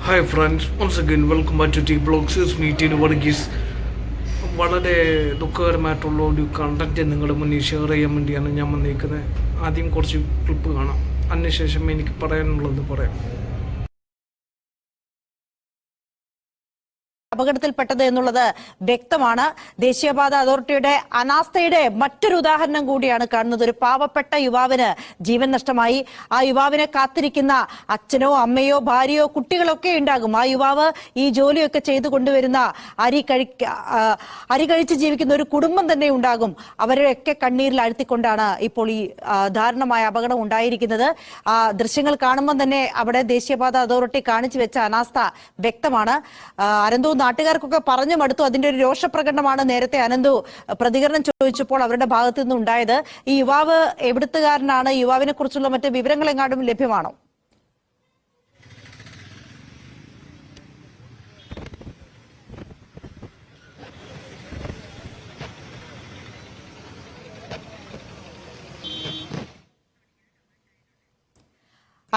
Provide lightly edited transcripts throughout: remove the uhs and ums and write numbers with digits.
Hi friends, once again welcome back to T blogs. മീറ്റിന് വർഗീസ്. വളരെ ദുഃഖകരമായിട്ടുള്ള ഒരു കണ്ടൻറ്റ് നിങ്ങളുടെ മുന്നിൽ ഷെയർ ചെയ്യാൻ വേണ്ടിയാണ് ഞാൻ വന്നിരിക്കുന്നത്. ആദ്യം കുറച്ച് ക്ലിപ്പ് കാണാം, അതിനുശേഷം എനിക്ക് പറയാനുള്ളത് പറയാം. അപകടത്തിൽപ്പെട്ടത് എന്നുള്ളത് വ്യക്തമാണ്. ദേശീയപാത അതോറിറ്റിയുടെ അനാസ്ഥയുടെ മറ്റൊരു ഉദാഹരണം കൂടിയാണ് കാണുന്നത്. ഒരു പാവപ്പെട്ട യുവാവിന് ജീവൻ നഷ്ടമായി. ആ യുവാവിനെ കാത്തിരിക്കുന്ന അച്ഛനോ അമ്മയോ ഭാര്യയോ കുട്ടികളൊക്കെ ഉണ്ടാകും. ആ യുവാവ് ഈ ജോലിയൊക്കെ ചെയ്തു കൊണ്ടുവരുന്ന അരി കഴിച്ച് ജീവിക്കുന്ന ഒരു കുടുംബം തന്നെ ഉണ്ടാകും. അവരെയൊക്കെ കണ്ണീരിൽ അഴുത്തിക്കൊണ്ടാണ് ഇപ്പോൾ ഈ ദാരുണമായ അപകടം ഉണ്ടായിരിക്കുന്നത്. ആ ദൃശ്യങ്ങൾ കാണുമ്പോൾ തന്നെ അവിടെ ദേശീയപാത അതോറിറ്റി കാണിച്ചു വെച്ച അനാസ്ഥ വ്യക്തമാണ്. അനന്തു നാട്ടുകാർക്കൊക്കെ പറഞ്ഞു മടുത്തു. അതിന്റെ ഒരു രോഷപ്രകടനമാണ് നേരത്തെ അനന്തു പ്രതികരണം ചോദിച്ചപ്പോൾ അവരുടെ ഭാഗത്തു നിന്നും ഉണ്ടായത്. ഈ യുവാവ് എവിടുത്തുകാരനാണ്? യുവാവിനെ കുറിച്ചുള്ള മറ്റ് വിവരങ്ങൾ എങ്ങാണ്ടും ലഭ്യമാണോ?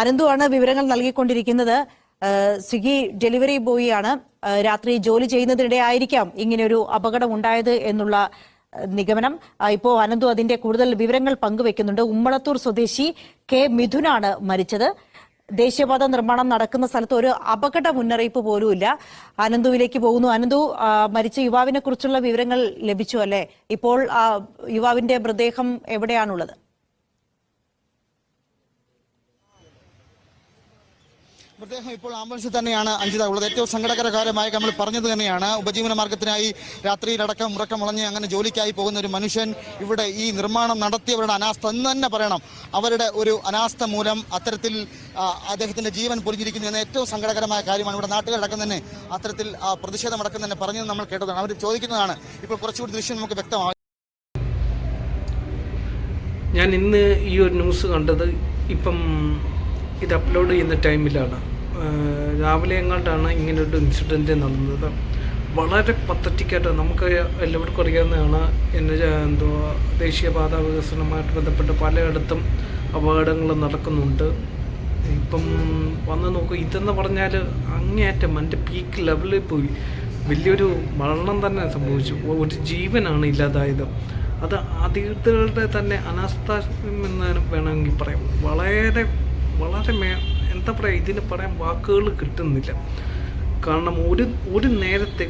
അനന്തുവാണ് വിവരങ്ങൾ നൽകിക്കൊണ്ടിരിക്കുന്നത്. സ്വിഗ്ഗി ഡെലിവറി ബോയ് ആണ്. രാത്രി ജോലി ചെയ്യുന്നതിനിടെ ആയിരിക്കാം ഇങ്ങനെയൊരു അപകടം ഉണ്ടായത് എന്നുള്ള നിഗമനം. ഇപ്പോൾ അനന്തു അതിന്റെ കൂടുതൽ വിവരങ്ങൾ പങ്കുവെക്കുന്നുണ്ട്. ഉമ്മളത്തൂർ സ്വദേശി കെ മിഥുനാണ് മരിച്ചത്. ദേശീയപാത നിർമ്മാണം നടക്കുന്ന സ്ഥലത്ത് ഒരു അപകട മുന്നറിയിപ്പ് പോലുമില്ല. അനന്തുവിലേക്ക് പോകുന്നു. അനന്തു, മരിച്ച യുവാവിനെ കുറിച്ചുള്ള വിവരങ്ങൾ ലഭിച്ചു അല്ലേ? ഇപ്പോൾ യുവാവിന്റെ മൃതദേഹം എവിടെയാണുള്ളത്? മൃതദേഹം ഇപ്പോൾ ആംബുലൻസിൽ തന്നെയാണ് അഞ്ജിത ഉള്ളത്. ഏറ്റവും സങ്കടകരമായ നമ്മൾ പറഞ്ഞത് തന്നെയാണ്. ഉപജീവന മാർഗത്തിനായി രാത്രിയിലടക്കം ഉറക്കമുളഞ്ഞ് അങ്ങനെ ജോലിക്കായി പോകുന്ന ഒരു മനുഷ്യൻ ഇവിടെ ഈ നിർമ്മാണം നടത്തിയവരുടെ അനാസ്ഥ എന്ന് തന്നെ പറയണം. അവരുടെ ഒരു അനാസ്ഥ മൂലം അത്തരത്തിൽ അദ്ദേഹത്തിന്റെ ജീവൻ പൊലിഞ്ഞിരിക്കുന്നു എന്ന ഏറ്റവും സങ്കടകരമായ കാര്യമാണ്. ഇവിടെ നാട്ടുകാരടക്കം തന്നെ അത്തരത്തിൽ പ്രതിഷേധമടക്കം തന്നെ പറഞ്ഞത് നമ്മൾ കേട്ടതാണ്. അവർ ചോദിക്കുന്നതാണ്. ഇപ്പോൾ കുറച്ചുകൂടി ദൃശ്യം നമുക്ക് വ്യക്തമാകും. ഞാൻ ഇന്ന് ഈ ഒരു ന്യൂസ് കണ്ടത് ഇപ്പം ഇത് അപ്ലോഡ് ചെയ്യുന്ന ടൈമിലാണ്. രാവിലെ എങ്ങാണ്ടാണ് ഇങ്ങനൊരു ഇൻസിഡൻറ്റ് നടന്നത്. വളരെ പത്തറ്റിക്കായിട്ട് നമുക്ക് എല്ലാവർക്കും അറിയാവുന്നതാണ്. ദേശീയപാത വികസനവുമായിട്ട് ബന്ധപ്പെട്ട് പലയിടത്തും അപകടങ്ങൾ നടക്കുന്നുണ്ട്. ഇപ്പം വന്ന് നോക്കൂ, ഇതെന്ന് പറഞ്ഞാൽ അങ്ങേയറ്റം എൻ്റെ പീക്ക് ലെവലിൽ പോയി. വലിയൊരു മരണം തന്നെ സംഭവിച്ചു. ഒരു ജീവനാണ് ഇല്ലാതായത്. അത് അധികൃതരുടെ തന്നെ അനാസ്ഥ എന്ന് വേണമെങ്കിൽ പറയാം. വളരെ എന്താ പറയുക, ഇതിന് പറയാൻ വാക്കുകൾ കിട്ടുന്നില്ല. കാരണം ഒരു നേരത്തെ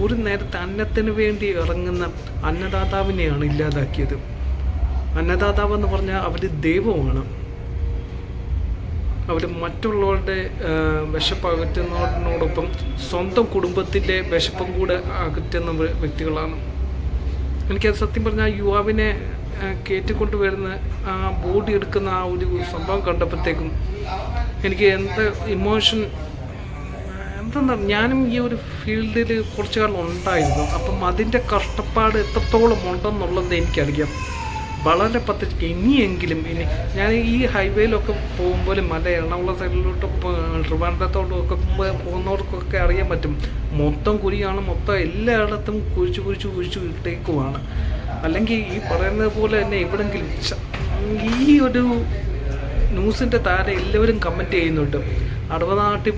ഒരു നേരത്തെ അന്നത്തിന് വേണ്ടി ഇറങ്ങുന്ന അന്നദാതാവിനെയാണ് ഇല്ലാതാക്കിയത്. അന്നദാതാവ് എന്ന് പറഞ്ഞാൽ അവർ ദൈവമാണ്. അവർ മറ്റുള്ളവരുടെ വിശപ്പ് അകറ്റുന്നതിനോടൊപ്പം സ്വന്തം കുടുംബത്തിൻ്റെ വിശപ്പും കൂടെ അകറ്റുന്ന വ്യക്തികളാണ്. എനിക്കത് സത്യം പറഞ്ഞാൽ യുവാവിനെ കയറ്റിക്കൊണ്ട് വരുന്ന ആ ബോഡി എടുക്കുന്ന ആ ഒരു സംഭവം കണ്ടപ്പോഴത്തേക്കും എനിക്ക് ഇമോഷൻ എന്തെന്നാ, ഞാനും ഈ ഒരു ഫീൽഡിൽ കുറച്ചു കാലം ഉണ്ടായിരുന്നു. അപ്പം അതിൻ്റെ കഷ്ടപ്പാട് എത്രത്തോളം ഉണ്ടെന്നുള്ളത് എനിക്കറിയാം. വളരെ പദ്ധതി ഇനിയെങ്കിലും ഞാൻ ഈ ഹൈവേയിലൊക്കെ പോകുമ്പോൾ എറണാകുളം സൈഡിലോട്ട് ട്രിവാൻഡ്രത്തോട്ടും ഒക്കെ പോകുന്നവർക്കൊക്കെ അറിയാൻ പറ്റും. മൊത്തം കുഴിയാണ്. മൊത്തം എല്ലായിടത്തും കുഴിച്ചു ഇട്ടേക്കുവാണ്. അല്ലെങ്കിൽ ഈ പറയുന്നത് പോലെ തന്നെ എവിടെങ്കിലും ഈ ഒരു ന്യൂസിൻ്റെ താഴെ എല്ലാവരും കമൻറ്റ് ചെയ്യുന്നുണ്ട്. അടവനാട്ടിൽ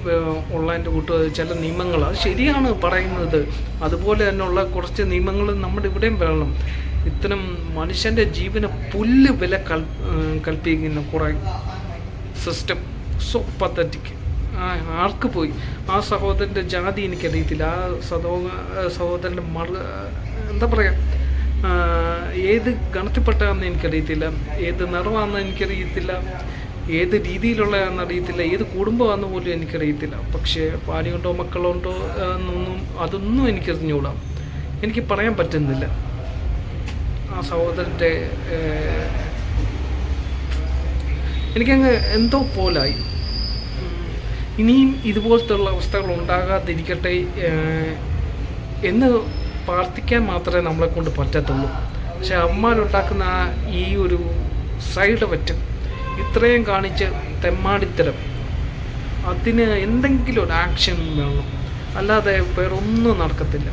ഉള്ളതിൻ്റെ കൂട്ട് ചില നിയമങ്ങൾ, അത് ശരിയാണ് പറയുന്നത്. അതുപോലെ തന്നെയുള്ള കുറച്ച് നിയമങ്ങൾ നമ്മുടെ ഇവിടെയും വേണം. ഇത്തരം മനുഷ്യൻ്റെ ജീവന് പുല്ല് വില കൽപ്പിക്കുന്ന കുറേ സിസ്റ്റം സോ പദ്ധതിക്ക് ആർക്ക് പോയി. ആ സഹോദരൻ്റെ ജാതി എനിക്കറിയത്തില്ല. ആ സഹോദരൻ്റെ എന്താ പറയുക, ഏത് ഗണത്തിൽപ്പെട്ടാന്ന് എനിക്കറിയത്തില്ല, ഏത് നിറമാണെന്ന് എനിക്കറിയത്തില്ല, ഏത് രീതിയിലുള്ളതാണെന്ന് അറിയത്തില്ല, ഏത് കുടുംബമാണെന്ന് പോലും എനിക്കറിയത്തില്ല. പക്ഷേ ഭാര്യയുണ്ടോ മക്കളുണ്ടോ അതൊന്നും എനിക്കറിഞ്ഞുകൂടാ. എനിക്ക് പറയാൻ പറ്റുന്നില്ല. ആ സഹോദരൻ്റെ എനിക്കങ്ങ് എന്തോ പോലായി. ഇനിയും ഇതുപോലത്തുള്ള അവസ്ഥകൾ ഉണ്ടാകാതിരിക്കട്ടെ എന്ന് പ്രാർത്ഥിക്കാൻ മാത്രമേ നമ്മളെ കൊണ്ട് പറ്റത്തുള്ളൂ. പക്ഷെ അമ്മമാരുണ്ടാക്കുന്ന ഈ ഒരു സൈഡ് എഫക്റ്റ്, ഇത്രയും കാണിച്ച് തെമ്മാടിത്തരം, അതിന് എന്തെങ്കിലും ഒരു ആക്ഷൻ വേണം. അല്ലാതെ വേറൊന്നും നടക്കത്തില്ല.